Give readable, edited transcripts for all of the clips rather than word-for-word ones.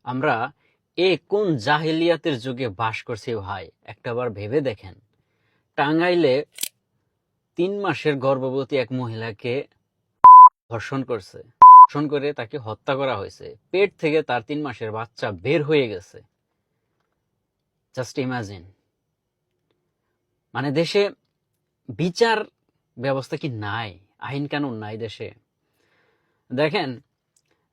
আমরা কোন জাহেলিয়াতের যুগে বাস করছি ভাই, একটাবার ভেবে দেখেন। টাঙ্গাইলে 3 মাসের গর্ভবতী এক মহিলাকে ধর্ষণ করছে, ধর্ষণ করে তাকে হত্যা করা হয়েছে, পেট থেকে তার 3 মাসের বাচ্চা বের হয়ে গেছে। Just imagine. মানে দেশে বিচার ব্যবস্থা কি নাই? আইন কানুন নাই দেশে? দেখেন,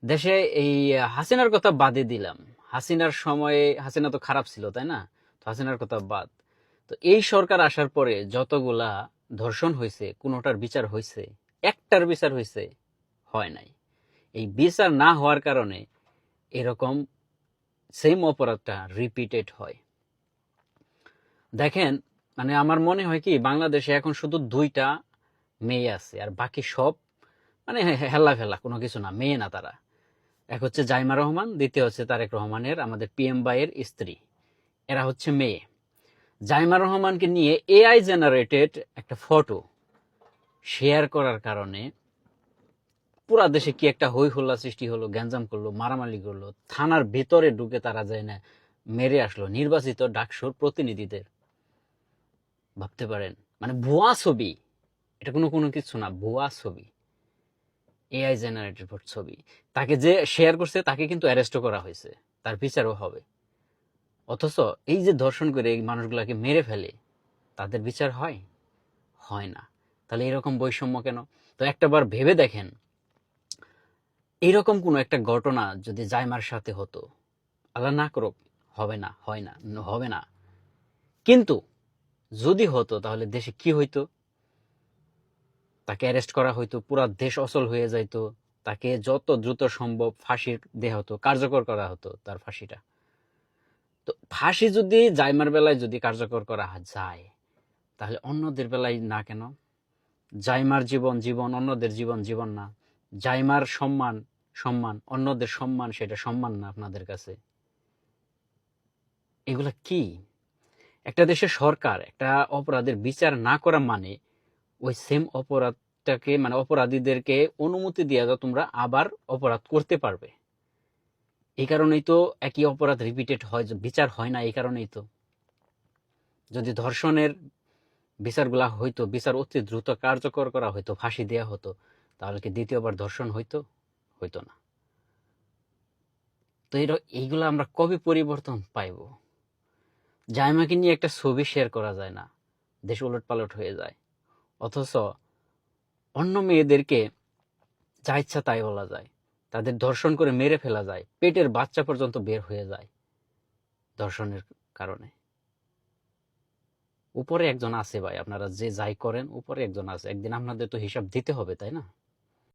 দেশে এই হাসিনার কথা বাদে দিলাম। হাসিনার সময়ে হাসিনা তো খারাপ ছিল, তাই না? তো হাসিনার কথা বাদ। তো এই সরকার আসার পরে যতগুলা ধর্ষণ হয়েছে, কোনোটার বিচার হয়েছে? একটার বিচার হয়েছে? হয় নাই। এই বিচার না হওয়ার কারণে এরকম সেম অপরাধটা রিপিটেড হয়। দেখেন, মানে আমার মনে হয় কি, বাংলাদেশে এখন শুধু 2টা মেয়ে আছে, আর বাকি সব মানে হেলা ফেলা, কোনো কিছু না, মেয়ে না তারা। এক হচ্ছে জাইমা রহমান, দ্বিতীয় হচ্ছে তারেক রহমানের, আমাদের পিএম ভাইয়ের স্ত্রী। এরা হচ্ছে মেয়ে। জাইমা রহমানকে নিয়ে এআই জেনারেটেড একটা ফটো শেয়ার করার কারণে পুরা দেশে কি একটা হই হল্লা সৃষ্টি হলো, গ্যাঞ্জাম করলো, মারামারি করলো, থানার ভেতরে ঢুকে তারা যায় না মেরে আসলো নির্বাচিত ডাকসুর প্রতিনিধিদের। ভাবতে পারেন, মানে ভুয়া ছবি, এটা কোনো কোনো কিছু না, ভুয়া ছবি, এআই জেনারেটেড ছবি। তাকে যে শেয়ার করছে তাকে কিন্তু অ্যারেস্টও করা হয়েছে, তার বিচারও হবে। অথচ এই যে ধর্ষণ করে এই মানুষগুলাকে মেরে ফেলে, তাদের বিচার হয়? হয় না। তাহলে এরকম বৈষম্য কেন? তো একটাবার ভেবে দেখেন, এইরকম কোনো একটা ঘটনা যদি জাইমার সাথে হতো, আল্লাহ না করুক, হবে না, হয় না, হবে না, কিন্তু যদি হতো তাহলে দেশে কি হইতো? তাকে অ্যারেস্ট করা হইতো, পুরা দেশ অচল হয়ে যাইতো, তাকে যত দ্রুত সম্ভব ফাঁসি দেওয়া হতো, কার্যকর করা হতো তার ফাঁসিটা। তো ফাঁসি যদি জাইমার বেলায় যদি কার্যকর করা যায়, তাহলে অন্যদের বেলায় না কেন? জাইমার জীবন জীবন, অন্যদের জীবন জীবন না? জাইমার সম্মান সম্মান, অন্যদের সম্মান সেটা সম্মান না আপনাদের কাছে? এগুলা কি? একটা দেশের সরকার একটা অপরাধের বিচার না করা মানে ওই সেম অপরাধটাকে, মানে অপরাধীদেরকে অনুমতি দিয়ে দাও, তোমরা আবার অপরাধ করতে পারবে। এই কারণেই তো একই অপরাধ রিপিটেড হয়, বিচার হয় না। এই কারণেই তো, যদি ধর্ষণের বিচারগুলা হইতো, বিচার অতি দ্রুত কার্যকর করা হইতো, ফাঁসি দেওয়া হতো, তাহলে কি দ্বিতীয়বার ধর্ষণ হইতো? হইতো না। তো এইগুলো আমরা কবে পরিবর্তন পাইব? জাইমাকে নিয়ে একটা ছবি শেয়ার করা যায় না, দেশ উলটপালট হয়ে যায়। অথচ অন্য মেয়েদেরকে যা ইচ্ছা তাই বলা যায়, তাদের ধর্ষণ করে মেরে ফেলা যায়, পেটের বাচ্চা পর্যন্ত বের হয়ে যায় ধর্ষণের কারণে। উপরে একজন আছে ভাই, আপনারা যে যাই করেন উপরে একজন আছে, একদিন আপনাদের তো হিসাব দিতে হবে, তাই না?